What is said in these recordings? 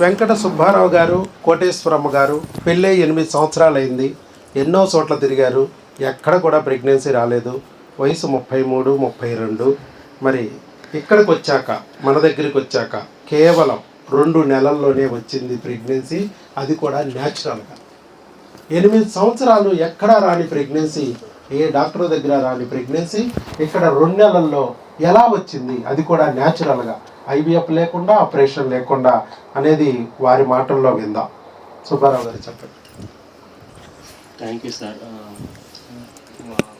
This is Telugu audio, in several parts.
వెంకట సుబ్బారావు గారు, కోటేశ్వరమ్మ గారు పెళ్ళై 8 సంవత్సరాలు అయింది. ఎన్నో చోట్ల తిరిగారు, ఎక్కడ కూడా ప్రెగ్నెన్సీ రాలేదు. వయసు 33, 32. మరి ఇక్కడికి వచ్చాక, మన దగ్గరికి వచ్చాక కేవలం 2 నెలల్లోనే వచ్చింది ప్రెగ్నెన్సీ. అది కూడా న్యాచురల్గా. 8 సంవత్సరాలు ఎక్కడా రాని ప్రెగ్నెన్సీ, ఏ డాక్టర్ దగ్గర రాని ప్రెగ్నెన్సీ ఇక్కడ 2 నెలల్లో ఎలా వచ్చింది, అది కూడా న్యాచురల్గా, ఐవీఎఫ్ లేకుండా, ఆపరేషన్ లేకుండా అనేది వారి మాటల్లో విందాం. సుబ్బారావు గారు చెప్పండి. Thank you sir.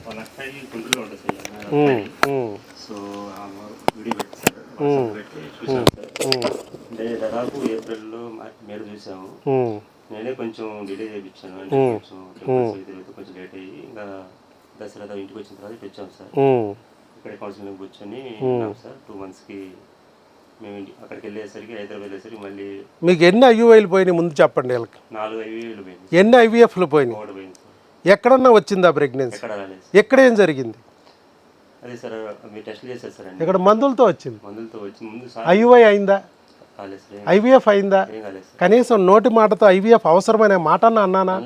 వాళ్ళ అబ్బాయి గుంటూరులో ఉంటుంది సార్. సో వీడియో పెట్టి సార్ పెట్టి చూసాను సార్. అంటే దాదాపు ఏప్రిల్లో మేడ చూసాము. నేనే కొంచెం డిలే చేయించాను, అంటే కొంచెం లేట్ అయ్యి ఇంకా దసరా ఇంటికి వచ్చిన తర్వాత ఇటు వచ్చాము సార్. ఇక్కడే కౌన్సిలింగ్ కూర్చొని ఉన్నాం సార్. 2 monthsకి మేము అక్కడికి వెళ్ళేసరికి, హైదరాబాద్ వెళ్ళేసరికి మళ్ళీ. మీకు ఎన్ని ఐవీఐలు పోయినాయి ముందు చెప్పండి. వీళ్ళకి 4 IVFలు పోయింది. ఎన్ని ఐవీఎఫ్లు పోయినాయి? 1 పోయింది సార్. ఎక్కడన్నా వచ్చిందా ప్రెగ్నెన్సీ? ఎక్కడ రాలేదు. ఎక్కడ ఏం జరిగింది? అదే సార్, మీరు టెస్ట్లు చేశారు సార్. ఇక్కడ మందులతో వచ్చింది. మందులతో వచ్చి ముందు ఐవీఐ అయిందా? ఐవీఎఫ్ అయిందా? కనీసం నోటి మాటతో ఐవీఎఫ్ అవసరమైన మాట అన్నానా?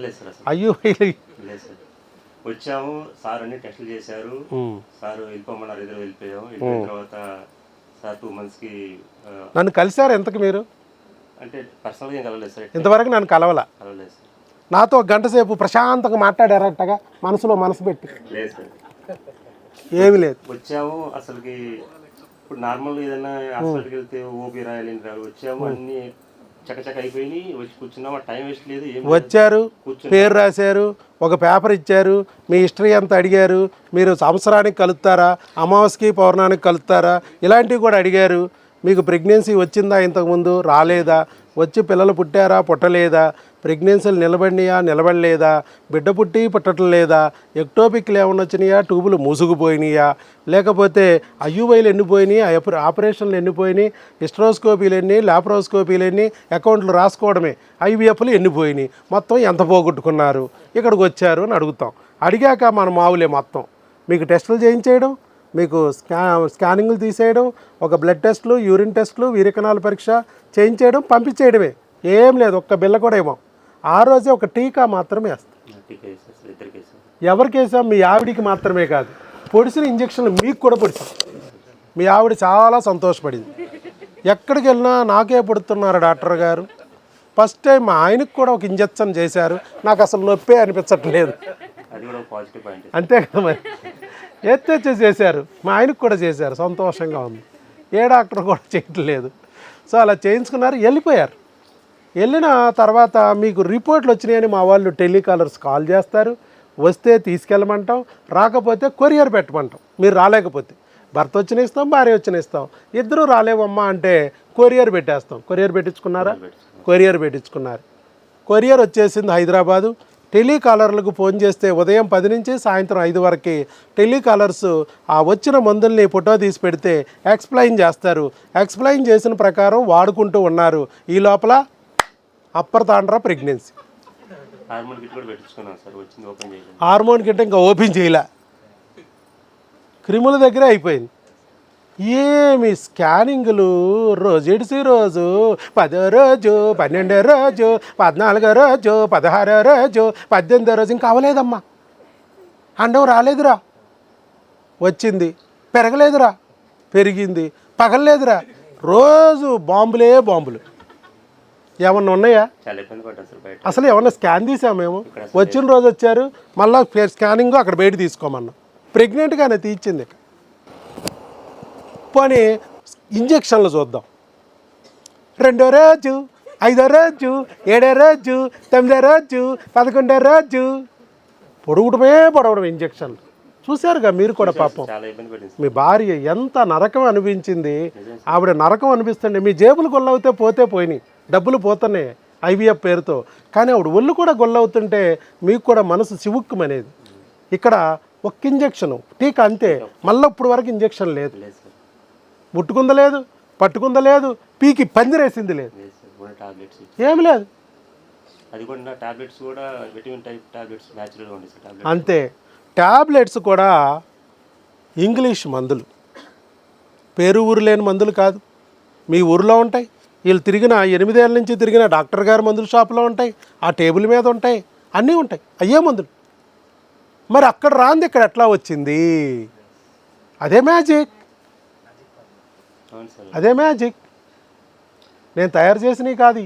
ఐవీఐ లేదు సార్. వచ్చాము సార్, అన్ని టెస్టులు చేశారు సార్. వెళ్ళిపోమన్నారు, ఎదురు వెళ్ళిపోయాము. వెళ్ళిపోయిన తర్వాత సార్ 2 monthsకి నన్ను కలిశారు. ఎంతకు మీరు? అంటే పర్సనల్గా ఏం కలవలేదు సార్. ఇంతవరకు నన్ను కలవలేదు సార్. నాతో 1 గంట సేపు ప్రశాంతంగా మాట్లాడారట్టగా, మనసులో మనసు పెట్టి? లేదు సార్, ఏమి లేదు. వచ్చాము అసలుకి. ఇప్పుడు నార్మల్గా ఏదైనా హాస్పిటల్కి వెళ్తే ఓపీ రాయాలని వచ్చాము, అన్ని చకచక అయిపోయి వచ్చి కూర్చున్నాము. టైం వేస్ట్ లేదు. వచ్చారు, పేరు రాశారు, ఒక పేపర్ ఇచ్చారు, మీ హిస్టరీ అంతా అడిగారు. మీరు సంవత్సరానికి కలుస్తారా, అమావాస్యకి పౌర్ణానికి కలుస్తారా, ఇలాంటివి కూడా అడిగారు. మీకు ప్రెగ్నెన్సీ వచ్చిందా, ఇంతకుముందు రాలేదా, వచ్చి పిల్లలు పుట్టారా, పుట్టలేదా, ప్రెగ్నెన్సీలు నిలబడినాయా, నిలబడలేదా, బిడ్డ పుట్టి పుట్టడం లేదా, ఎక్టోపిక్లు ఏమన్నా వచ్చినాయా, ట్యూబులు మూసుకుపోయినాయా, లేకపోతే ఐయుఐలు ఎన్ని పోయినాయి, ఆపరేషన్లు ఎన్ని పోయినాయి, హిస్ట్రోస్కోపీలు ఎన్ని, లాప్రోస్కోపీలు ఎన్ని, అకౌంట్లు రాసుకోవడమే, ఐవీఎఫ్లు ఎన్ని పోయినాయి, మొత్తం ఎంత పోగొట్టుకున్నారు, ఇక్కడికి వచ్చారు అని అడుగుతాం. అడిగాక మన మావులే మొత్తం మీకు టెస్టులు చేయించేయడం, మీకు స్కానింగ్లు తీసేయడం, ఒక బ్లడ్ టెస్టులు, యూరిన్ టెస్టులు, వీరికణాల పరీక్ష చేయించేయడం, పంపించేయడమే. ఏం లేదు, ఒక్క బిల్ల కూడా ఏమో. ఆ రోజే ఒక టీకా మాత్రమే వేస్తాం. ఎవరికి వేసాం? మీ ఆవిడికి మాత్రమే కాదు, పొడిసిన ఇంజక్షన్లు మీకు కూడా పొడిచాం. మీ ఆవిడ చాలా సంతోషపడింది. ఎక్కడికి వెళ్ళినా నాకే పుడుతున్నారు డాక్టర్ గారు. ఫస్ట్ టైం మా ఆయనకు కూడా ఒక ఇంజక్షన్ చేశారు, నాకు అసలు నొప్పే అనిపించట్లేదు. అంతే కదా మరి, ఎత్తెచ్చి చేశారు, మా ఆయనకు కూడా చేశారు, సంతోషంగా ఉంది. ఏ డాక్టర్ కూడా చేయట్లేదు. సో అలా చేయించుకున్నారు, వెళ్ళిపోయారు. వెళ్ళిన తర్వాత మీకు రిపోర్ట్లు వచ్చినాయని మా వాళ్ళు టెలికాలర్స్ కాల్ చేస్తారు. వస్తే తీసుకెళ్ళమంటాం, రాకపోతే కొరియర్ పెట్టమంటాం. మీరు రాలేకపోతే భర్త వచ్చిన ఇస్తాం, భార్య వచ్చిన ఇస్తాం. ఇద్దరు రాలేవమ్మా అంటే కొరియర్ పెట్టేస్తాం. కొరియర్ పెట్టించుకున్నారా? కొరియర్ పెట్టించుకున్నారు. కొరియర్ వచ్చేసింది హైదరాబాదు. టెలికాలర్లకు ఫోన్ చేస్తే ఉదయం 10 నుంచి సాయంత్రం 5 వరకు టెలికాలర్స్ ఆ వచ్చిన మందుల్ని ఫోటో తీసి పెడితే ఎక్స్ప్లెయిన్ చేస్తారు. ఎక్స్ప్లెయిన్ చేసిన ప్రకారం వాడుకుంటూ ఉన్నారు. ఈ లోపల upper Tandra pregnancy. Hormone kit ఇంకా ఓపెన్ చేయలే, క్రిముల దగ్గరే అయిపోయింది. ఏమి స్కానింగ్లు, రోజు ఇడిసి రోజు, 10వ రోజు, 12వ రోజు, 14వ రోజు, 16వ రోజు, 18వ రోజు, ఇంకా అవ్వలేదమ్మా. అండం రాలేదురా, వచ్చింది. పెరగలేదురా, పెరిగింది. పగలలేదురా, రోజు బాంబులే బాంబులు. ఏమన్నా ఉన్నాయా? అసలు ఏమన్నా స్కాన్ తీసాము మేము? వచ్చిన రోజు వచ్చారు, మళ్ళీ స్కానింగ్ అక్కడ బయట తీసుకోమన్నాం. ప్రెగ్నెంట్గానే తీయించింది. పోనీ ఇంజక్షన్లు చూద్దాం. 2వ రోజు, 5వ రోజు, 7వ రోజు, 9వ రోజు, 11వ రోజు, పొడవడం ఇంజక్షన్లు. చూశారుగా మీరు కూడా. పాపం మీ భార్య ఎంత నరకం అనిపించింది. ఆవిడ నరకం అనిపిస్తుండే. మీ జేబులు గొల్లవుతే పోతే పోయినాయి, డబ్బులు పోతున్నాయి ఐవీఎఫ్ పేరుతో. కానీ ఆవిడ ఒళ్ళు కూడా గొల్లవుతుంటే మీకు కూడా మనసు చివుక్కుమనేది. ఇక్కడ ఒక్క ఇంజక్షను, టీకా, అంతే. మళ్ళీ ఇప్పుడు వరకు ఇంజక్షన్ లేదు. ముట్టుకుందా లేదు, పట్టుకుందా లేదు, పీకి పందిరేసింది లేదు, ఏమి లేదు. అంతే. ట్యాబ్లెట్స్ కూడా ఇంగ్లీష్ మందులు, పేరు ఊరు లేని మందులు కాదు. మీ ఊరిలో ఉంటాయి, వీళ్ళు తిరిగిన 8 ఏళ్ళ నుంచి తిరిగిన డాక్టర్ గారి మందుల షాపులో ఉంటాయి, ఆ టేబుల్ మీద ఉంటాయి, అన్నీ ఉంటాయి, అయ్యే మందులు. మరి అక్కడ రాంది ఇక్కడ ఎట్లా వచ్చింది? అదే మ్యాజిక్, అవును సార్. అదే మ్యాజిక్. నేను తయారు చేసినవి కాదు.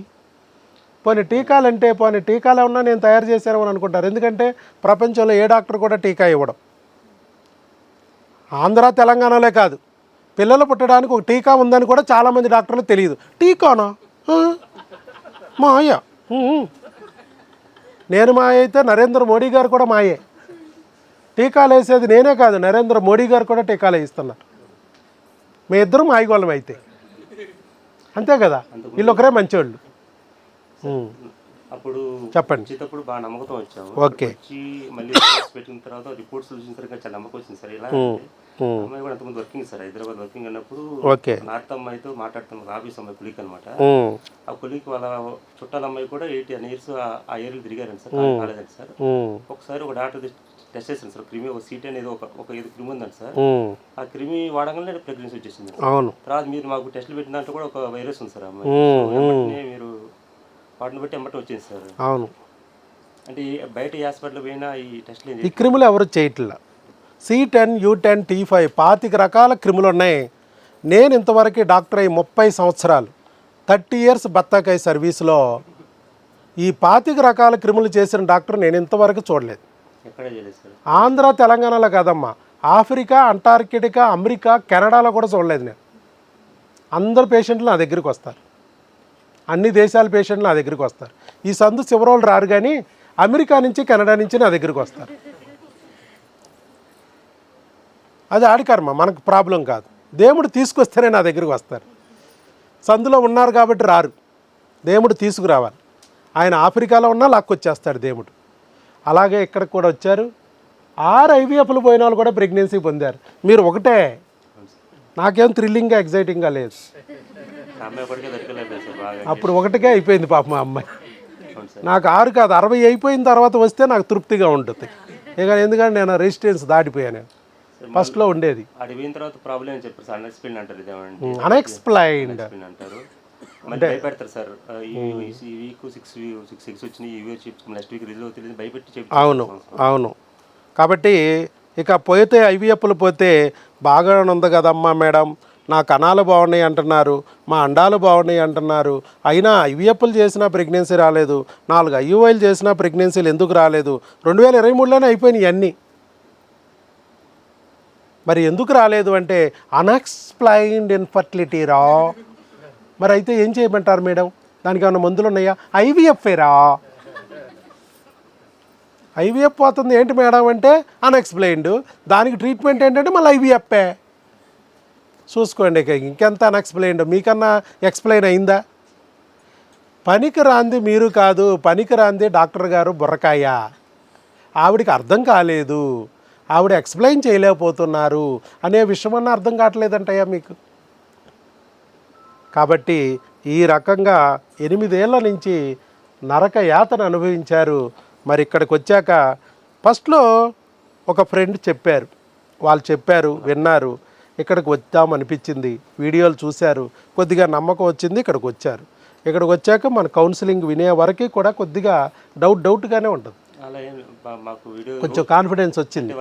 పోనీ టీకాలంటే పోనీ టీకాలు ఏమన్నా నేను తయారు చేశాను అని అనుకుంటారు. ఎందుకంటే ప్రపంచంలో ఏ డాక్టర్ కూడా టీకా ఇవ్వడం. ఆంధ్ర తెలంగాణలో కాదు, పిల్లలు పుట్టడానికి ఒక టీకా ఉందని కూడా చాలామంది డాక్టర్లు తెలియదు. టీకానా? మాయ. నేను మాయ అయితే నరేంద్ర మోడీ గారు కూడా మాయే. టీకాలు వేసేది నేనే కాదు, నరేంద్ర మోడీ గారు కూడా టీకాలు వేయిస్తున్నారు. మీ ఇద్దరు మాయగోళం అయితే అంతే కదా. వీళ్ళు ఒకరే మంచివాళ్ళు. అప్పుడు చెప్పండి. వచ్చేటప్పుడు బాగా నమ్మకం వచ్చాము. ఓకే. వచ్చి మళ్ళీ రిపోర్ట్స్ పెట్టిన తర్వాత రిపోర్ట్స్ చూసిన తర్వాత చాలా నమ్మకం వచ్చింది సార్. ఇలా అమ్మాయి కూడా అంతకుముందు వర్కింగ్ సార్, హైదరాబాద్ వర్కింగ్ అన్నప్పుడు ఓకే. నార్త్ అమ్మాయితో మాట్లాడుతాం, ఆఫీస్ అమ్మాయి కులిక్ అనమాట. ఆ కులిక్ వాళ్ళ చుట్టాల అమ్మాయి కూడా 8 years ఆ ఏరియాలో తిరిగారండి సార్, కాలేదండి సార్. ఒకసారి ఒక డాక్టర్ టెస్ట్ చేశాను సార్, క్రిమి ఒక సీట్ అనేది ఒక ఏదో క్రిమి ఉందండి సార్. ఆ క్రిమి వాడగానే ప్రెగ్నెన్సీ వచ్చేసింది. అవును. తర్వాత మీరు మాకు టెస్ట్లు పెట్టిన దాంట్లో కూడా ఒక వైరస్ ఉంది సార్ అమ్మాయి, మీరు వాటిని బట్టి ఎమ్మటం వచ్చింది సార్. అవును. అంటే బయట హాస్పిటల్ పోయినా ఈ టెస్ట్లు ఈ క్రిములు ఎవరు చేయట్లా. C10, U10, T5 25 రకాల క్రిములు ఉన్నాయి. నేను ఇంతవరకు డాక్టర్ అయ్యి 30 సంవత్సరాలు, 30 years బత్తాకాయ సర్వీస్లో ఈ 25 రకాల క్రిములు చేసిన డాక్టర్ నేను ఇంతవరకు చూడలేదు. ఎక్కడ చేయలేదు సార్. ఆంధ్ర తెలంగాణలో కాదమ్మా, ఆఫ్రికా, అంటార్కిటికా, అమెరికా, కెనడాలో కూడా చూడలేదు నేను. అందరు పేషెంట్లు నా దగ్గరికి వస్తారు, అన్ని దేశాల పేషెంట్లు నా దగ్గరికి వస్తారు. ఈ సందు చివరోళ్ళు రారు, కానీ అమెరికా నుంచి కెనడా నుంచి నా దగ్గరికి వస్తారు. అది ఆడి కర్మ, మనకు ప్రాబ్లం కాదు. దేవుడు తీసుకొస్తేనే నా దగ్గరికి వస్తారు. సందులో ఉన్నారు కాబట్టి రారు, దేవుడు తీసుకురావాలి. ఆయన ఆఫ్రికాలో ఉన్నా లాక్కొచ్చేస్తాడు దేవుడు. అలాగే ఇక్కడికి కూడా వచ్చారు. 6 IVFలు పోయిన వాళ్ళు కూడా ప్రెగ్నెన్సీ పొందారు. మీరు ఒకటే. నాకేం థ్రిల్లింగ్గా ఎగ్జైటింగ్గా లేదు. అప్పుడు ఒకటికే అయిపోయింది పాప మా అమ్మాయి. నాకు 6 కాదు 60 అయిపోయిన తర్వాత వస్తే నాకు తృప్తిగా ఉంటుంది. ఇక ఎందుకంటే నేను రెసిస్టెన్స్ దాటిపోయాను. ఫస్ట్లో ఉండేది అడిగిన తర్వాత ప్రాబ్లం అని చెప్పారు సార్, అన్ఎక్స్ప్లెయిన్ అంటారు, ఇదేమంటే అన్ఎక్స్ప్లెయిన్డ్ అంటారు. మళ్ళీ భయపెడతారు సార్. ఈ వీక్ 6 వచ్చినాయి, ఈ వీక్ నెక్స్ట్ వీక్ రిజల్ట్ అవుతుంది భయపెట్టి చెప్పి. అవును, అవును. కాబట్టి ఇక పోతే IVFలు పోతే బాగానే ఉంది కదమ్మా మేడం, నా కణాలు బాగున్నాయి అంటున్నారు, మా అండాలు బాగున్నాయి అంటున్నారు, అయినా IVFలు చేసినా ప్రెగ్నెన్సీ రాలేదు, 4 IUIలు చేసినా ప్రెగ్నెన్సీలు ఎందుకు రాలేదు? 2023లోనే అయిపోయినాయి అన్నీ. మరి ఎందుకు రాలేదు అంటే అన్ఎక్స్ప్లెయిన్డ్ ఇన్ఫర్టిలిటీ రా. మరి అయితే ఏం చేయమంటారు మేడం? దానికి ఏమైనా మందులు ఉన్నాయా? IVFరా. IVF పోతుంది ఏంటి మేడం అంటే అన్ఎక్స్ప్లెయిన్డ్. దానికి ట్రీట్మెంట్ ఏంటంటే మళ్ళీ IVFే. చూసుకోండి, ఇక ఇంకెంత అన్ఎక్స్ప్లెయిన్డ్. మీకన్నా ఎక్స్ప్లెయిన్ అయిందా? పనికి రాంది మీరు కాదు, పనికి రాంది డాక్టర్ గారు బుర్రకాయ. ఆవిడికి అర్థం కాలేదు, ఆవిడ ఎక్స్ప్లెయిన్ చేయలేకపోతున్నారు అనే విషయమన్నా అర్థం కావట్లేదంటయ్యా మీకు. కాబట్టి ఈ రకంగా 8 ఏళ్ల నుంచి నరక యాతన అనుభవించారు. మరి ఇక్కడికి వచ్చాక ఫస్ట్లో ఒక ఫ్రెండ్ చెప్పారు, వాళ్ళు చెప్పారు, విన్నారు, ఇక్కడికి వద్దామనిపించింది, వీడియోలు చూశారు, కొద్దిగా నమ్మకం వచ్చింది, ఇక్కడికి వచ్చారు. ఇక్కడికి వచ్చాక మన కౌన్సిలింగ్ వినే వరకు కూడా కొద్దిగా డౌట్గానే ఉంటుంది. కొంచెం కాన్ఫిడెన్స్ వచ్చింది.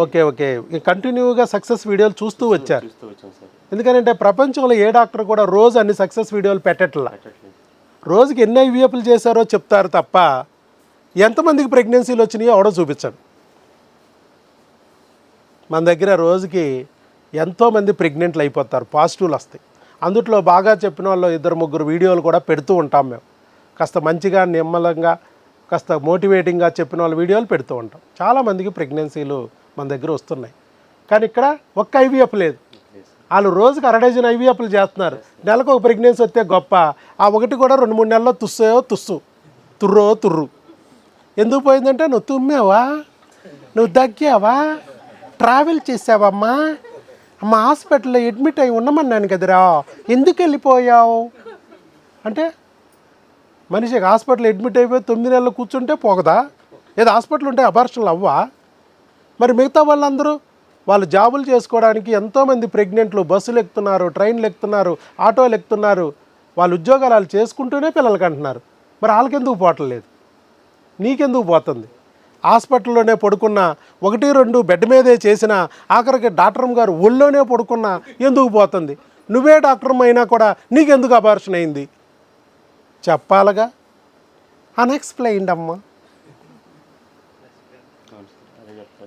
ఓకే ఓకే, కంటిన్యూగా సక్సెస్ వీడియోలు చూస్తూ వచ్చారు. ఎందుకంటే ప్రపంచంలో ఏ డాక్టర్ కూడా రోజు అన్ని సక్సెస్ వీడియోలు పెట్టట్లా. రోజుకి ఎన్ని IVFలు చేశారో చెప్తారు తప్ప ఎంతమందికి ప్రెగ్నెన్సీలు వచ్చినాయో ఎవడో చూపించాడు. మన దగ్గర రోజుకి ఎంతోమంది ప్రెగ్నెంట్లు అయిపోతారు, పాజిటివ్లు వస్తాయి. అందుట్లో బాగా చెప్పిన వాళ్ళు 2-3 వీడియోలు కూడా పెడుతూ ఉంటాం మేము. కాస్త మంచిగా నిమ్మలంగా కాస్త మోటివేటింగ్గా చెప్పిన వాళ్ళ వీడియోలు పెడుతూ ఉంటాం. చాలామందికి ప్రెగ్నెన్సీలు మన దగ్గర వస్తున్నాయి. కానీ ఇక్కడ ఒక్క IVF లేదు. వాళ్ళు రోజుకి 1/2 డజన్ IVFలు చేస్తున్నారు. నెలకు ఒక ప్రెగ్నెన్సీ వస్తే గొప్ప, ఆ ఒకటి కూడా 2-3 నెలల్లో తుర్రు. ఎందుకు పోయిందంటే నువ్వు తుమ్మావా, నువ్వు దగ్గావా, ట్రావెల్ చేసావమ్మా, అమ్మ హాస్పిటల్లో అడ్మిట్ అయి ఉన్నామన్నాను కదరా, ఎందుకు వెళ్ళిపోయావు అంటే మనిషికి హాస్పిటల్ అడ్మిట్ అయిపోయి 9 నెలలు కూర్చుంటే పోగదా? ఏదో హాస్పిటల్ ఉంటే అబార్షన్లు అవ్వా? మరి మిగతా వాళ్ళందరూ వాళ్ళు జాబులు చేసుకోవడానికి ఎంతోమంది ప్రెగ్నెంట్లు బస్సులు ఎక్కుతున్నారు, ట్రైన్లు ఎక్కుతున్నారు, ఆటోలు ఎక్కుతున్నారు. వాళ్ళు ఉద్యోగాలు వాళ్ళు చేసుకుంటూనే పిల్లలకి అంటున్నారు. మరి వాళ్ళకెందుకు పోవట్లేదు? నీకెందుకు పోతుంది? హాస్పిటల్లోనే పడుకున్న 1-2 బెడ్ మీదే చేసిన ఆఖరికి డాక్టర్ గారు ఒళ్ళోనే పడుకున్నా ఎందుకు పోతుంది? నువ్వే డాక్టర్ అయినా కూడా నీకెందుకు అబార్షన్ అయింది? చెప్పాలగా. అన్ఎక్స్ప్లెయిన్డ్ అమ్మా.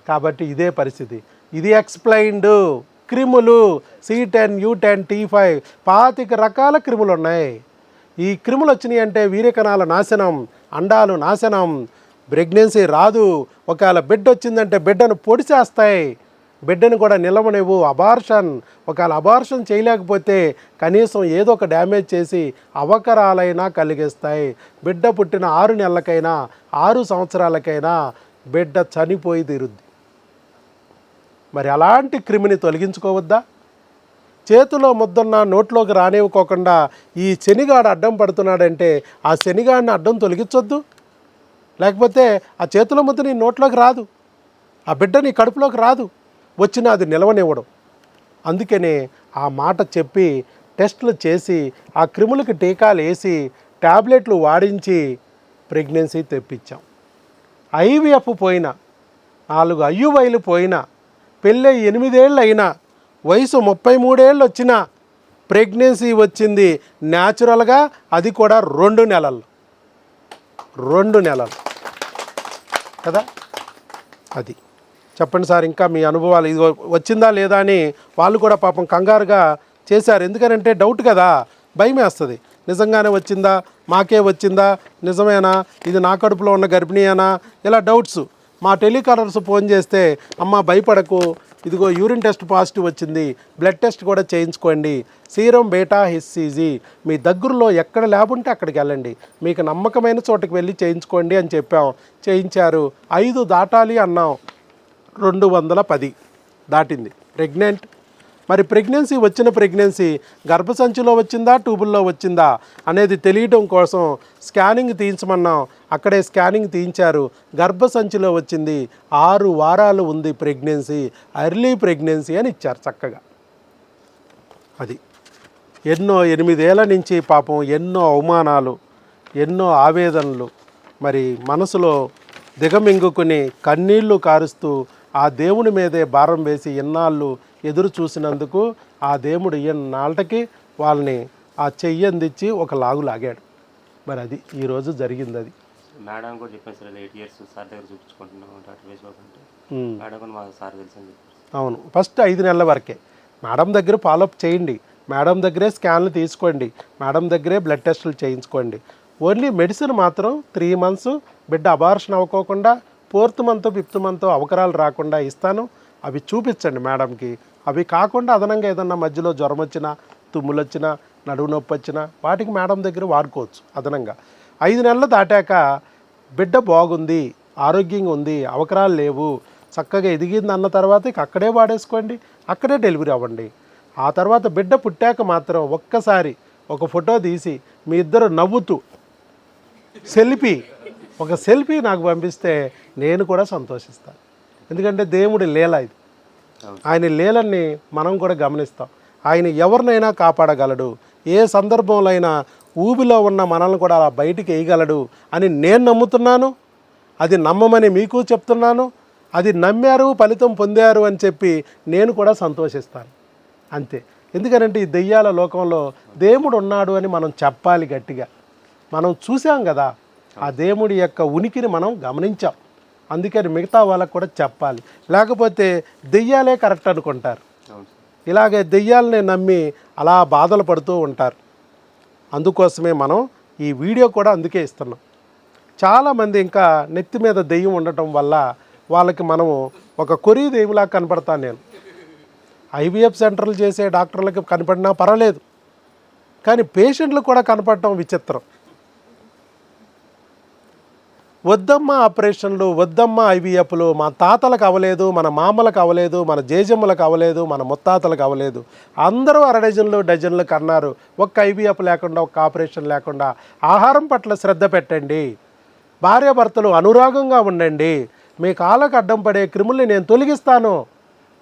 కాబట్టి ఇదే పరిస్థితి. ఇది ఎక్స్ప్లెయిన్డ్. క్రిములు C10, U10, T5 25 రకాల క్రిములు ఉన్నాయి. ఈ క్రిములు వచ్చినాయి అంటే వీర్యకణాల నాశనం, అండాలు నాశనం, ప్రెగ్నెన్సీ రాదు. ఒకవేళ బిడ్డ వచ్చిందంటే బిడ్డను పొడిచేస్తాయి, బిడ్డను కూడా నిలవనివ్వు. అబార్షన్, ఒకవేళ అబార్షన్ చేయలేకపోతే కనీసం ఏదో ఒక డ్యామేజ్ చేసి అవకరాలైనా కలిగిస్తాయి. బిడ్డ పుట్టిన 6 నెలలకైనా 6 సంవత్సరాలకైనా బిడ్డ చనిపోయి తీరుద్ది. మరి అలాంటి క్రిమిని తొలగించుకోవద్దా? చేతిలో ముద్దన్న నోట్లోకి రానివ్వకోకుండా ఈ శనిగాడు అడ్డం పడుతున్నాడంటే ఆ శనిగాడిని అడ్డం తొలగించొద్దు. లేకపోతే ఆ చేతిలో ముద్ద నీ నోట్లోకి రాదు, ఆ బిడ్డ నీ కడుపులోకి రాదు, వచ్చినా అది నిలవనివ్వడం. అందుకనే ఆ మాట చెప్పి టెస్టులు చేసి ఆ క్రిములకి టీకాలు వేసి ట్యాబ్లెట్లు వాడించి ప్రెగ్నెన్సీ తెప్పించాం. IVF పోయినా, 4 IUIలు పోయినా, పెళ్ళై 8 ఏళ్ళు అయినా, వయసు 33 ఏళ్ళు వచ్చినా ప్రెగ్నెన్సీ వచ్చింది న్యాచురల్గా. అది కూడా 2 నెలలు కదా. అది చెప్పండి సార్, ఇంకా మీ అనుభవాలు ఇది వచ్చిందా లేదా అని వాళ్ళు కూడా పాపం కంగారుగా చేశారు. ఎందుకనంటే డౌట్ కదా, భయం వేస్తుంది. నిజంగానే వచ్చిందా, మాకే వచ్చిందా, నిజమేనా, ఇది నా కడుపులో ఉన్న గర్భిణీయేనా, ఇలా డౌట్స్. మా టెలికాలర్స్ ఫోన్ చేస్తే అమ్మ భయపడకు, ఇదిగో యూరిన్ టెస్ట్ పాజిటివ్ వచ్చింది, బ్లడ్ టెస్ట్ కూడా చేయించుకోండి, సీరం బీటా HCG మీ దగ్గరలో ఎక్కడ ల్యాబ్ ఉంటే అక్కడికి వెళ్ళండి, మీకు నమ్మకమైన చోటుకి వెళ్ళి చేయించుకోండి అని చెప్పాం. చేయించారు. 5 దాటాలి అన్నాం, 210 దాటింది ప్రెగ్నెంట్. మరి ప్రెగ్నెన్సీ గర్భసంచిలో వచ్చిందా, ట్యూబుల్లో వచ్చిందా అనేది తెలియడం కోసం స్కానింగ్ తీయించమన్నాం. అక్కడే స్కానింగ్ తీయించారు. గర్భసంచిలో వచ్చింది, 6 వారాలు ఉంది ప్రెగ్నెన్సీ, ఎర్లీ ప్రెగ్నెన్సీ అని ఇచ్చారు చక్కగా. అది 8 ఏళ్ల నుంచి పాపం ఎన్నో అవమానాలు, ఎన్నో ఆవేదనలు, మరి మనసులో దిగమింగుకుని కన్నీళ్లు కారుస్తూ ఆ దేవుని మీదే భారం వేసి ఎన్నాళ్ళు ఎదురు చూసినందుకు ఆ దేవుడు ఎన్నాళ్ళకి వాళ్ళని ఆ చెయ్యి అందించి ఒక లాగు లాగాడు. మరి అది ఈరోజు జరిగింది. అది మేడం కూడా చెప్పాను సార్, 8 years సార్ దగ్గర చూపించుకుంటున్నాం డాక్టర్ వేసుకోక అంటే మేడం కూడా మా సార్ తెలిసింది. అవును, ఫస్ట్ 5 నెలల వరకే మేడం దగ్గర ఫాలోఅప్ చేయండి, మేడం దగ్గరే స్కాన్లు తీసుకోండి, మేడం దగ్గరే బ్లడ్ టెస్టులు చేయించుకోండి. ఓన్లీ మెడిసిన్ మాత్రం 3 months బిడ్డ అబార్షన్ అవ్వకోకుండా 4th month 5th month అవకరాలు రాకుండా ఇస్తాను. అవి చూపించండి మేడంకి. అవి కాకుండా అదనంగా ఏదన్నా మధ్యలో జ్వరం వచ్చినా, తుమ్ములు వచ్చినా, నడువు నొప్పి వచ్చినా వాటికి మేడం దగ్గర వాడుకోవచ్చు అదనంగా. 5 నెలలు దాటాక బిడ్డ బాగుంది, ఆరోగ్యంగా ఉంది, అవకరాలు లేవు, చక్కగా ఎదిగింది అన్న తర్వాత ఇక అక్కడే వాడేసుకోండి, అక్కడే డెలివరీ అవ్వండి. ఆ తర్వాత బిడ్డ పుట్టాక మాత్రం ఒక్కసారి ఒక ఫోటో తీసి మీ ఇద్దరు నవ్వుతూ ఒక సెల్ఫీ నాకు పంపిస్తే నేను కూడా సంతోషిస్తాను. ఎందుకంటే దేవుడి లీల ఇది. ఆయన లీలన్ని మనం కూడా గమనిస్తాం. ఆయన ఎవరినైనా కాపాడగలడు, ఏ సందర్భంలో అయినా ఊబిలో ఉన్న మనల్ని కూడా అలా బయటికి వేయగలడు అని నేను నమ్ముతున్నాను. అది నమ్మమని మీకు చెప్తున్నాను. అది నమ్మారు, ఫలితం పొందారు అని చెప్పి నేను కూడా సంతోషిస్తాను అంతే. ఎందుకంటే ఈ దెయ్యాల లోకంలో దేవుడు ఉన్నాడు అని మనం చెప్పాలి గట్టిగా. మనం చూసాం కదా, ఆ దేవుడి యొక్క ఉనికిని మనం గమనించాం. అందుకని మిగతా వాళ్ళకు కూడా చెప్పాలి. లేకపోతే దెయ్యాలే కరెక్ట్ అనుకుంటారు. ఇలాగే దెయ్యాలనే నమ్మి అలా బాధలు పడుతూ ఉంటారు. అందుకోసమే మనం ఈ వీడియో కూడా అందుకే ఇస్తున్నాం. చాలామంది ఇంకా నెత్తి మీద దెయ్యం ఉండటం వల్ల వాళ్ళకి మనము ఒక కొరి దెయ్యంలా కనపడతాను నేను. IVF సెంటర్లు చేసే డాక్టర్లకి కనపడినా పర్వాలేదు, కానీ పేషెంట్లు కూడా కనపడటం విచిత్రం. వద్దమ్మ ఆపరేషన్లు, వద్దమ్మ IVFలు. మా తాతలకు అవ్వలేదు, మన మామలకు అవ్వలేదు, మన జేజమ్మలకు అవ్వలేదు, మన ముత్తాతలకు అవ్వలేదు. అందరూ 6 డజన్లు కన్నారు. ఒక్క IVF లేకుండా, ఒక్క ఆపరేషన్ లేకుండా. ఆహారం పట్ల శ్రద్ధ పెట్టండి, భార్యాభర్తలు అనురాగంగా ఉండండి, మీ కాళ్ళకు అడ్డం పడే క్రిముల్ని నేను తొలగిస్తాను.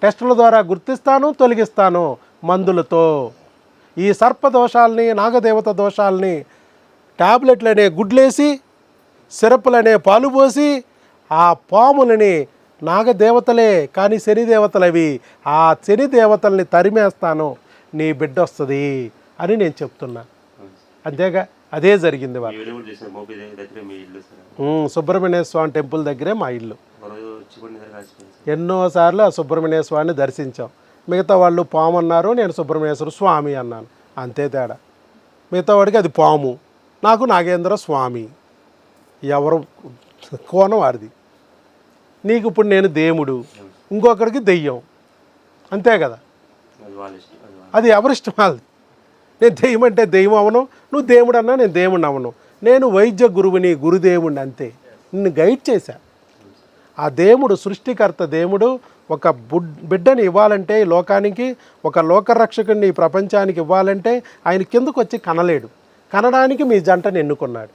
టెస్టుల ద్వారా గుర్తిస్తాను, తొలగిస్తాను మందులతో. ఈ సర్పదోషాలని, నాగదేవత దోషాలని ట్యాబ్లెట్లనే గుడ్లేసి, సిరప్లనే పాలు పోసి, ఆ పాములని నాగదేవతలే కానీ శనిదేవతలు అవి, ఆ శనిదేవతల్ని తరిమేస్తాను, నీ బిడ్డ వస్తుంది అని నేను చెప్తున్నా. అంతేగా, అదే జరిగింది. వాళ్ళు సుబ్రహ్మణ్య స్వామి టెంపుల్ దగ్గరే మా ఇల్లు. ఎన్నోసార్లు ఆ సుబ్రహ్మణ్య స్వామిని దర్శించాం. మిగతా వాళ్ళు పాము అన్నారు, నేను సుబ్రహ్మణ్యేశ్వర స్వామి అన్నాను, అంతే తేడా. మిగతా వాడికి అది పాము, నాకు నాగేంద్ర స్వామి. ఎవరు కోణం వాడిది. నీకు ఇప్పుడు నేను దేవుడు, ఇంకొకరికి దెయ్యం, అంతే కదా. అది ఎవరిష్టం వాళ్ళది. నేను దెయ్యం అంటే దెయ్యం అవను, నువ్వు దేవుడు అన్నా నేను దేవుడిని అవను. నేను వైద్య గురువుని, గురుదేవుడిని, అంతే. నిన్ను గైడ్ చేశా. ఆ దేవుడు, సృష్టికర్త దేవుడు ఒక బిడ్డని ఇవ్వాలంటే లోకానికి, ఒక లోకరక్షకుడిని ఈ ప్రపంచానికి ఇవ్వాలంటే ఆయన కిందకు వచ్చి కనలేడు. కనడానికి మీ జంటని ఎన్నుకున్నాడు.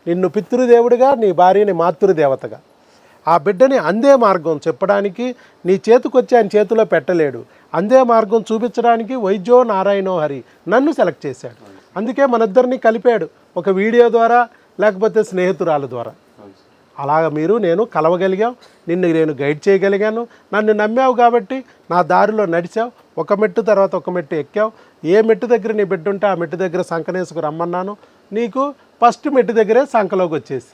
నిన్ను పితృదేవుడిగా, నీ భార్యని మాతృదేవతగా. ఆ బిడ్డని అందే మార్గం చెప్పడానికి నీ చేతికొచ్చి ఆయన చేతిలో పెట్టలేడు. అందే మార్గం చూపించడానికి వైద్యో నారాయణో హరి నన్ను సెలెక్ట్ చేశాడు. అందుకే మన ఇద్దరిని కలిపాడు, ఒక వీడియో ద్వారా లేకపోతే స్నేహితురాల ద్వారా. అలాగ మీరు నేను కలవగలిగాం, నిన్ను నేను గైడ్ చేయగలిగాను. నన్ను నమ్మావు కాబట్టి నా దారిలో నడిచావు. ఒక మెట్టు తర్వాత ఒక మెట్టు ఎక్కావు. ఏ మెట్టు దగ్గర నీ బిడ్డ ఉంటే ఆ మెట్టు దగ్గర సంకనేసుకు రమ్మన్నాను, నీకు ఫస్ట్ మెట్టు దగ్గరే సంకలోకి వచ్చేసి,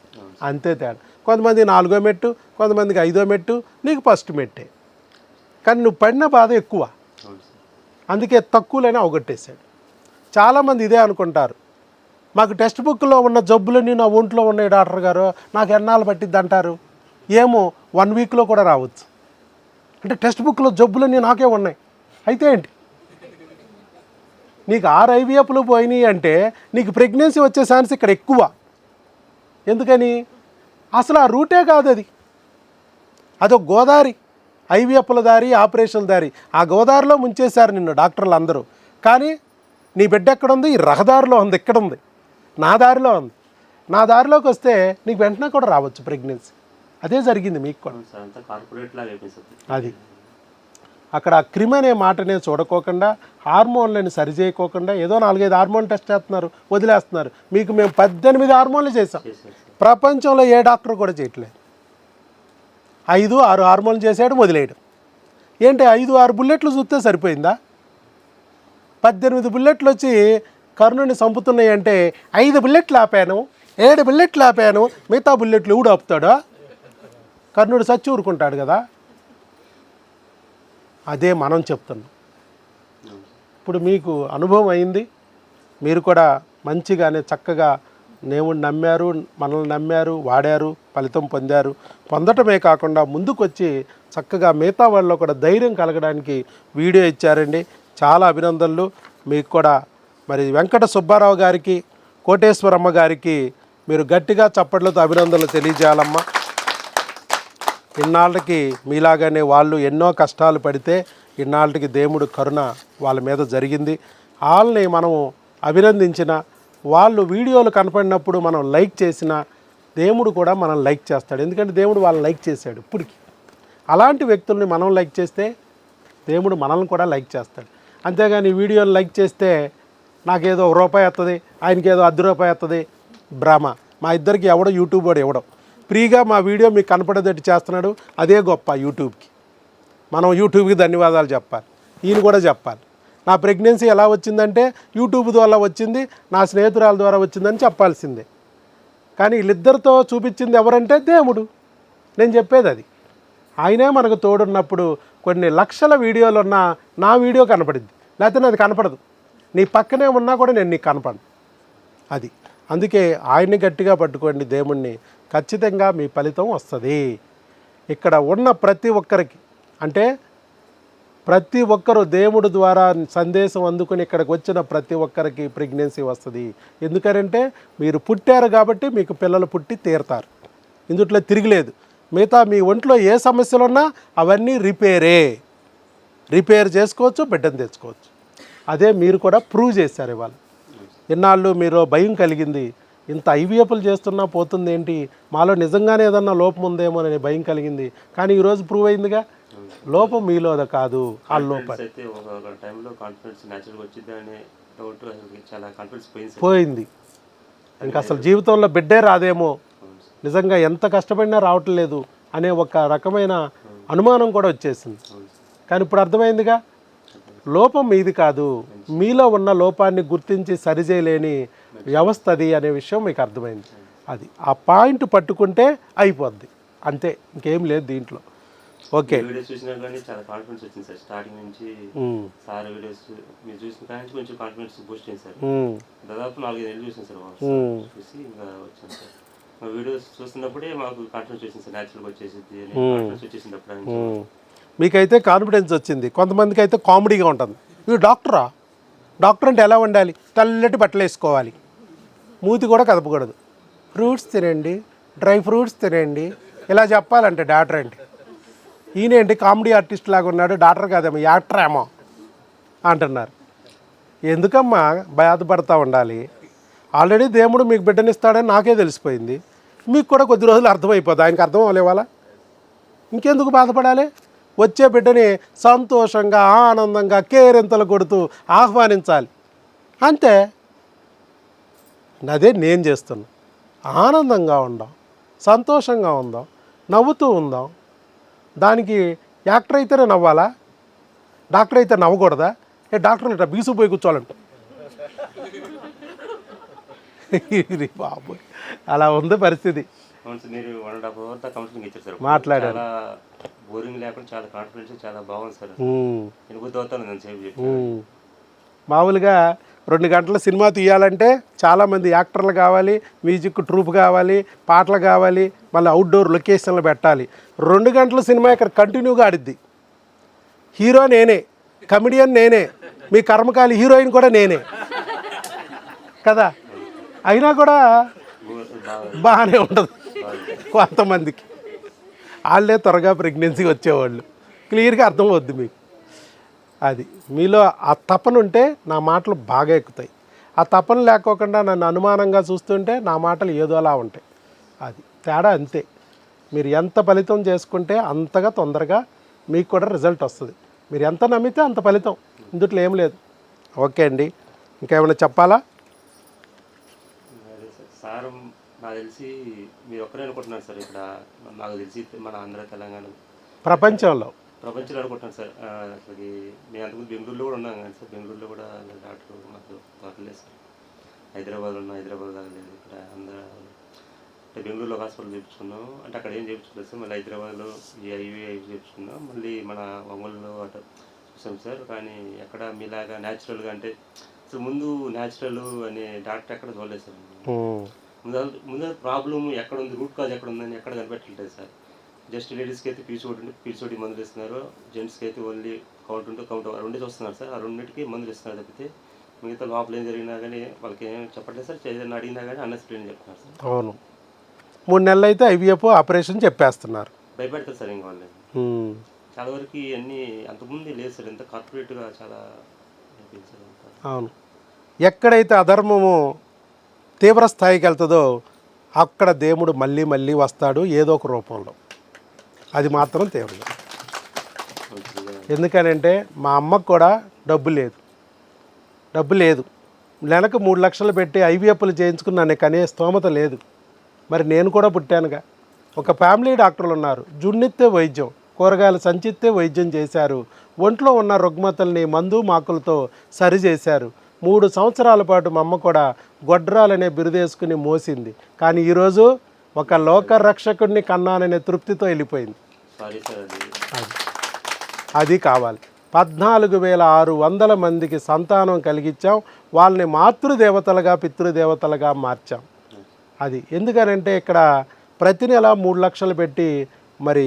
అంతే తేడా. కొంతమంది 4వ మెట్టు, కొంతమందికి 5వ మెట్టు, నీకు ఫస్ట్ మెట్టే. కానీ నువ్వు పడిన బాధ ఎక్కువ, అందుకే తక్కువలోనే అవగొట్టేశాడు. చాలామంది ఇదే అనుకుంటారు, మాకు టెక్స్ట్ బుక్లో ఉన్న జబ్బులన్నీ నా ఒంట్లో ఉన్నాయి డాక్టర్ గారు, నాకు ఎన్నాళ్ళు పట్టిద్ది అంటారు. ఏమో 1 వీక్లో కూడా రావచ్చు. అంటే టెక్స్ట్ బుక్లో జబ్బులన్నీ నాకే ఉన్నాయి, అయితే ఏంటి? నీకు 6 IVFలు పోయినాయి అంటే నీకు ప్రెగ్నెన్సీ వచ్చే ఛాన్స్ ఇక్కడ ఎక్కువ. ఎందుకని? అసలు ఆ రూటే కాదు అది, అదొక గోదారి, IVFల దారి, ఆపరేషన్ల దారి. ఆ గోదారిలో ముంచేశారు నిన్ను డాక్టర్లు అందరూ. కానీ నీ బిడ్డ ఎక్కడుంది? ఈ రహదారిలో ఉంది, ఇక్కడ ఉంది, నా దారిలో ఉంది. నా దారిలోకి వస్తే నీకు వెంటనే కూడా రావచ్చు ప్రెగ్నెన్సీ. అదే జరిగింది మీకు కూడా. అది అక్కడ క్రిమ్ అనే మాటనే చూడకోకుండా, హార్మోన్లను సరిచేయకోకుండా ఏదో 4-5 హార్మోన్ టెస్ట్ చేస్తున్నారు, వదిలేస్తున్నారు. మీకు మేము 18 హార్మోన్లు చేసాం. ప్రపంచంలో ఏ డాక్టర్ కూడా చేయట్లేదు. 5-6 హార్మోన్లు చేసాడు, వదిలేయడం. ఏంటి 5-6 బుల్లెట్లు చూస్తే సరిపోయిందా? 18 బుల్లెట్లు వచ్చి కర్ణుని చంపుతున్నాయి అంటే 5 బుల్లెట్లు ఆపాను, 7 బుల్లెట్లు ఆపాను, మిగతా బుల్లెట్లు ఎవడు ఆపుతాడా? కర్ణుడు చచ్చి ఊరుకుంటాడు కదా. అదే మనం చెప్తున్నాం. ఇప్పుడు మీకు అనుభవం అయింది, మీరు కూడా మంచిగానే చక్కగా దేవుణ్ణి నమ్మారు, మనల్ని నమ్మారు, వాడారు, ఫలితం పొందారు. పొందటమే కాకుండా ముందుకొచ్చి చక్కగా మిగతా వాళ్ళలో కూడా ధైర్యం కలగడానికి వీడియో ఇచ్చారండి. చాలా అభినందనలు మీకు కూడా. మరి వెంకట సుబ్బారావు గారికి, కోటేశ్వరమ్మ గారికి మీరు గట్టిగా చప్పట్లతో అభినందనలు తెలియజేయాలమ్మా. ఇన్నాళ్ళకి మీలాగానే వాళ్ళు ఎన్నో కష్టాలు పడితే ఇన్నాళ్ళకి దేవుడు కరుణ వాళ్ళ మీద జరిగింది. వాళ్ళని మనం అభినందించిన, వాళ్ళు వీడియోలు కనపడినప్పుడు మనం లైక్ చేసిన, దేవుడు కూడా మనం లైక్ చేస్తాడు. ఎందుకంటే దేవుడు వాళ్ళని లైక్ చేశాడు ఇప్పటికి. అలాంటి వ్యక్తుల్ని మనం లైక్ చేస్తే దేవుడు మనల్ని కూడా లైక్ చేస్తాడు. అంతేగాని వీడియోని లైక్ చేస్తే నాకేదో ₹1 వస్తుంది, ఆయనకేదో ₹10 వస్తుంది, భ్రమ. మా ఇద్దరికి ఎవడో యూట్యూబ్ వాడు ఎవడో ఫ్రీగా మా వీడియో మీకు కనపడేటట్టు చేస్తున్నాడు, అదే గొప్ప యూట్యూబ్కి. మనం యూట్యూబ్కి ధన్యవాదాలు చెప్పాలి, ఈయన కూడా చెప్పాలి. నా ప్రెగ్నెన్సీ ఎలా వచ్చిందంటే యూట్యూబ్ ద్వారా వచ్చింది, నా స్నేహితురాల ద్వారా వచ్చిందని చెప్పాల్సిందే. కానీ వీళ్ళిద్దరితో చూపించింది ఎవరంటే దేవుడు. నేను చెప్పేది అది. ఆయనే మనకు తోడున్నప్పుడు కొన్ని లక్షల వీడియోలు ఉన్నా నా వీడియో కనపడింది, లేకపోతే నాది కనపడదు. నీ పక్కనే ఉన్నా కూడా నేను నీకు కనపడను. అది అందుకే ఆయన్ని గట్టిగా పట్టుకోండి, దేవుణ్ణి, ఖచ్చితంగా మీ ఫలితం వస్తుంది. ఇక్కడ ఉన్న ప్రతి ఒక్కరికి, అంటే ప్రతి ఒక్కరు దేవుడి ద్వారా సందేశం అందుకుని ఇక్కడికి వచ్చిన ప్రతి ఒక్కరికి ప్రెగ్నెన్సీ వస్తుంది. ఎందుకంటే మీరు పుట్టారు కాబట్టి మీకు పిల్లలు పుట్టి తీరుతారు, ఇందుట్లో తిరిగిలేదు. మిగతా మీ ఒంట్లో ఏ సమస్యలు ఉన్నా అవన్నీ రిపేర్ చేసుకోవచ్చు, బిడ్డను తెచ్చుకోవచ్చు. అదే మీరు కూడా ప్రూవ్ చేశారు ఇవాళ. ఇన్నాళ్ళు మీరు భయం కలిగింది, ఇంత IVFలు చేస్తున్నా పోతుంది ఏంటి, మాలో నిజంగానే ఏదన్నా లోపం ఉందేమో అనే భయం కలిగింది. కానీ ఈరోజు ప్రూవ్ అయిందిగా, లోపం మీలోద కాదు, ఆ లోపం కాన్ఫిడెన్స్ అయితే ఒక టైంలో కాన్ఫిడెన్స్ న్యాచురల్గా వచ్చింది అనే డౌట్ చాలా కాన్ఫిడెన్స్ పోయింది సార్. పోయింది. ఇంకా అసలు జీవితంలో బిడ్డే రాదేమో, అవును సార్. నిజంగా ఎంత కష్టపడినా రావట్లేదు అనే ఒక రకమైన అనుమానం కూడా వచ్చేసింది. అవును సార్. కానీ ఇప్పుడు అర్థమైందిగా, లోపం మీది కాదు, మీలో ఉన్న లోపాన్ని గుర్తించి సరిచేయలేని వ్యవస్థ అది అనే విషయం మీకు అర్థమైంది. అది ఆ పాయింట్ పట్టుకుంటే అయిపోద్ది, అంతే, ఇంకేం లేదు దీంట్లో. ఓకే. వీడియోస్ చూసినా కానీ చాలా కాన్ఫిడెన్స్ వచ్చింది సార్. స్టార్టింగ్ నుంచి సార్ వీడియోస్ మీరు చూసిన కానీ నుంచి కొంచెం కాన్ఫిడెన్స్ బూస్ట్ అయింది సార్. దాదాపు 4-5 నెలలు చూసాను సార్ చూసి ఇంకా వచ్చాను సార్. మా వీడియోస్ చూస్తున్నప్పుడే మాకు కాన్ఫిడెన్స్ వచ్చింది సార్, న్యాచురల్గా వచ్చేసింది అని కాన్ఫిడెన్స్ వచ్చేసింది అప్పుడు. మీకైతే కాన్ఫిడెన్స్ వచ్చింది, కొంతమందికి అయితే కామెడీగా ఉంటుంది. ఇవి డాక్టరా, డాక్టర్ అంటే ఎలా ఉండాలి, తెల్లటి బట్టలు వేసుకోవాలి, మూతి కూడా కదపకూడదు, ఫ్రూట్స్ తినండి, డ్రై ఫ్రూట్స్ తినండి, ఇలా చెప్పాలంటే డాక్టర్ అంటే. ఈయనేంటి కామెడీ ఆర్టిస్ట్ లాగా ఉన్నాడు, డాక్టర్ కాదేమో యాక్టర్ ఏమో అంటున్నారు. ఎందుకమ్మా బాధపడతా ఉండాలి? ఆల్రెడీ దేవుడు మీకు బిడ్డనిస్తాడని నాకే తెలిసిపోయింది, మీకు కూడా కొద్ది రోజులు అర్థమైపోద్ది, ఆయనకి అర్థం అవ్వలేవాలా? ఇంకెందుకు బాధపడాలి? వచ్చే బిడ్డని సంతోషంగా ఆనందంగా కేరింతలు కొడుతూ ఆహ్వానించాలి, అంతే. అదే నేను చేస్తున్నా. ఆనందంగా ఉందాం, సంతోషంగా ఉందాం, నవ్వుతూ ఉందాం. దానికి యాక్టర్ అయితేనే నవ్వాలా, డాక్టర్ అయితే నవ్వకూడదా? డాక్టర్ ఇట్లా బీసుకుపోయి కూర్చోవాలంట. బాబు అలా ఉంది పరిస్థితి. మీరు 1.5 hour దాకా కౌన్సిలింగ్ ఇచ్చారు సార్. మాట్లాడారు. చాలా బోరింగ్ లేకుండా చాలా కాన్ఫిడెన్స్, చాలా బాగుంది సార్. నేను బుద్ధి అవుతాను నేను సేవ్ చెప్పి. మామూలుగా 2 గంటల సినిమా తీయాలంటే చాలామంది యాక్టర్లు కావాలి, మ్యూజిక్ ట్రూప్ కావాలి, పాటలు కావాలి, మళ్ళీ అవుట్డోర్ లొకేషన్లు పెట్టాలి. 2 గంటల సినిమా ఇక్కడ కంటిన్యూగా ఆడిద్ది. హీరో నేనే, కమెడియన్ నేనే, మీ కర్మకాలి హీరోయిన్ కూడా నేనే కదా. అయినా కూడా బాగానే ఉంటుంది కొంతమందికి. వాళ్ళే త్వరగా ప్రెగ్నెన్సీ వచ్చేవాళ్ళు, క్లియర్గా అర్థమవుద్ది మీకు. అది మీలో ఆ తపన ఉంటే నా మాటలు బాగా ఎక్కుతాయి. ఆ తపన లేకోకుండా నన్ను అనుమానంగా చూస్తుంటే నా మాటలు ఏదోలా ఉంటాయి. అది తేడా, అంతే. మీరు ఎంత ఫలితం చేసుకుంటే అంతగా తొందరగా మీకు కూడా రిజల్ట్ వస్తుంది. మీరు ఎంత నమ్మితే అంత ఫలితం, ఇందుట్లో ఏం లేదు. ఓకే అండి, ఇంకేమైనా చెప్పాలా? సార్ నాకు తెలిసి మీరు ఒక్కరే అనుకుంటున్నారు సార్ ఇక్కడ. నాకు తెలిసి మన ఆంధ్ర తెలంగాణ ప్రపంచంలో అనుకుంటున్నాను సార్. అసలు మేము అంతకుముందు బెంగళూరులో కూడా ఉన్నాం కానీ సార్, బెంగళూరులో కూడా డాక్టర్ మాకు దొరకలేదు సార్. హైదరాబాద్ కాలేదు, ఇక్కడ ఆంధ్ర అంటే బెంగళూరులో హాస్పిటల్ చేయించుకున్నాం. అంటే అక్కడ ఏం చేయించుకోలేదు సార్. మళ్ళీ హైదరాబాద్లో ఐవి చేయించుకున్నాం. మళ్ళీ మన ఒంగోలులో అటు చూసాం సార్. కానీ ఎక్కడ మీలాగా న్యాచురల్గా అంటే అసలు ముందు న్యాచురల్ అనే డాక్టర్ ఎక్కడ చూడలేదు సార్. ముందు ప్రాబ్లం ఎక్కడ ఉంది, రూట్ కాజ్ ఎక్కడ ఉందని ఎక్కడ కనిపెట్టలేదు సార్. జస్ట్ లేడీస్కి అయితే పీసీఓడి మందులు ఇస్తున్నారు, జెంట్స్కి అయితే ఓన్లీ కౌంట్ 2 చూస్తున్నారు సార్. ఆ 2కి మందులు ఇస్తున్నారు తప్పితే మిగతా లోపల ఏం జరిగినా కానీ వాళ్ళకి ఏం చెప్పట్లేదు సార్. ఏదైనా అడిగినా కానీ అన్నెసరీ చెప్తున్నారు సార్. అవును, 3 నెలలు అయితే ఐవీఎఫ్ ఆపరేషన్ చెప్పేస్తున్నారు, భయపెడతారు సార్. ఇంకా వాళ్ళు చాలా వరకు అన్నీ అంతకుముందు లేదు సార్, ఎంత కార్పొరేట్గా చాలా అయిపోయింది సార్. అవును, ఎక్కడైతే అధర్మము తీవ్ర స్థాయికి వెళ్తుందో అక్కడ దేవుడు మళ్ళీ మళ్ళీ వస్తాడు ఏదో ఒక రూపంలో. అది మాత్రం తీవ్రం. ఎందుకనంటే మా అమ్మకు కూడా డబ్బు లేదు, నెలకు 3 లక్షలు పెట్టి ఐవీఎఫ్లు చేయించుకున్నాను, కనే స్తోమత లేదు. మరి నేను కూడా పుట్టానుగా. ఒక ఫ్యామిలీ డాక్టర్లు ఉన్నారు, జున్నెత్తే వైద్యం, కూరగాయలు సంచిత్తే వైద్యం చేశారు, ఒంట్లో ఉన్న రుగ్మతల్ని మందు మాకులతో సరిచేశారు. 3 సంవత్సరాల పాటు మా అమ్మ కూడా గొడ్రాలనే బిరుదేసుకుని మోసింది. కానీ ఈరోజు ఒక లోక రక్షకుడిని కన్నాననే తృప్తితో వెళ్ళిపోయింది. అది కావాలి. 14,600 మందికి సంతానం కలిగించాం, వాళ్ళని మాతృదేవతలుగా పితృదేవతలుగా మార్చాం. అది ఎందుకనంటే ఇక్కడ ప్రతి నెల 3 లక్షలు పెట్టి మరి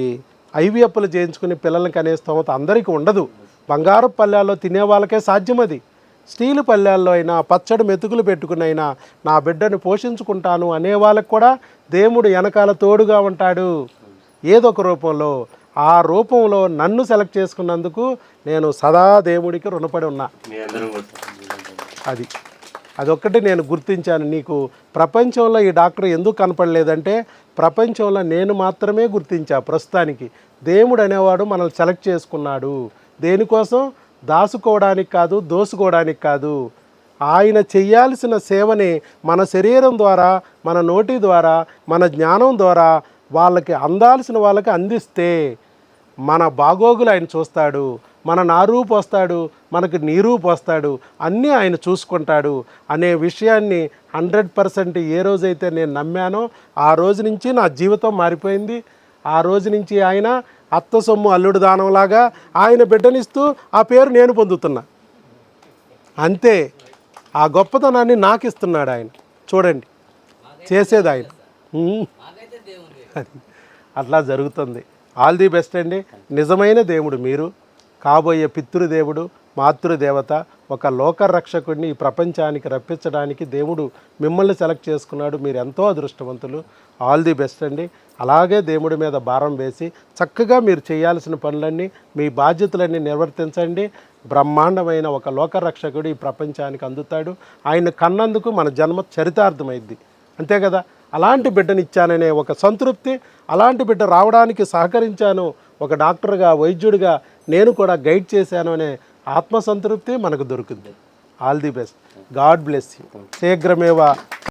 ఐవీఎఫ్లు చేయించుకుని పిల్లల్ని కనే స్తోమత అందరికీ ఉండదు. బంగారు పళ్ళాల్లో తినే వాళ్ళకే సాధ్యం అది. స్టీలు పళ్ళాల్లో అయినా పచ్చడి మెతుకులు పెట్టుకునైనా నా బిడ్డను పోషించుకుంటాను అనే వాళ్ళకు కూడా దేవుడు వెనకాల తోడుగా ఉంటాడు ఏదో ఒక రూపంలో. ఆ రూపంలో నన్ను సెలెక్ట్ చేసుకున్నందుకు నేను సదా దేవుడికి రుణపడి ఉన్నా. అదొక్కటి నేను గుర్తించాను. నీకు ప్రపంచంలో ఈ డాక్టర్ ఎందుకు కనపడలేదంటే ప్రపంచంలో నేను మాత్రమే గుర్తించా ప్రస్తుతానికి. దేవుడు అనేవాడు మనల్ని సెలెక్ట్ చేసుకున్నాడు. దేనికోసం? దాచుకోవడానికి కాదు, దోసుకోవడానికి కాదు. ఆయన చెయ్యాల్సిన సేవని మన శరీరం ద్వారా, మన నోటి ద్వారా, మన జ్ఞానం ద్వారా వాళ్ళకి అందాల్సిన వాళ్ళకి అందిస్తే మన బాగోగులు ఆయన చూస్తాడు, మన నారు పోస్తాడు, మనకు నీరు పోస్తాడు, అన్నీ ఆయన చూసుకుంటాడు అనే విషయాన్ని 100% ఏ రోజైతే నేను నమ్మానో ఆ రోజు నుంచి నా జీవితం మారిపోయింది. ఆ రోజు నుంచి ఆయన అత్త సొమ్ము అల్లుడు దానంలాగా ఆయన బిడ్డనిస్తూ ఆ పేరు నేను పొందుతున్నా. అంతే, ఆ గొప్పతనాన్ని నాకు ఇస్తున్నాడు ఆయన. చూడండి చేసేది ఆయన. అది అట్లా జరుగుతుంది. ఆల్ ది బెస్ట్ అండి. నిజమైన దేవుడు మీరు, కాబోయే పితృదేవుడు, మాతృదేవత, ఒక లోకరక్షకుడిని ఈ ప్రపంచానికి రప్పించడానికి దేవుడు మిమ్మల్ని సెలెక్ట్ చేసుకున్నాడు. మీరు ఎంతో అదృష్టవంతులు. ఆల్ ది బెస్ట్ అండి. అలాగే దేవుడి మీద భారం వేసి చక్కగా మీరు చేయాల్సిన పనులన్నీ, మీ బాధ్యతలన్నీ నిర్వర్తించండి. బ్రహ్మాండమైన ఒక లోకరక్షకుడు ఈ ప్రపంచానికి అందుతాడు. ఆయన కన్నందుకు మన జన్మ చరితార్థమైద్ది. అంతే కదా? అలాంటి బిడ్డనిచ్చాననే ఒక సంతృప్తి, అలాంటి బిడ్డ రావడానికి సహకరించాను, ఒక డాక్టర్గా, వైద్యుడిగా నేను కూడా గైడ్ చేశాను అనే ఆత్మసంతృప్తి మనకు దొరుకుతుంది. All the best. God bless you. శీఘ్రమేవా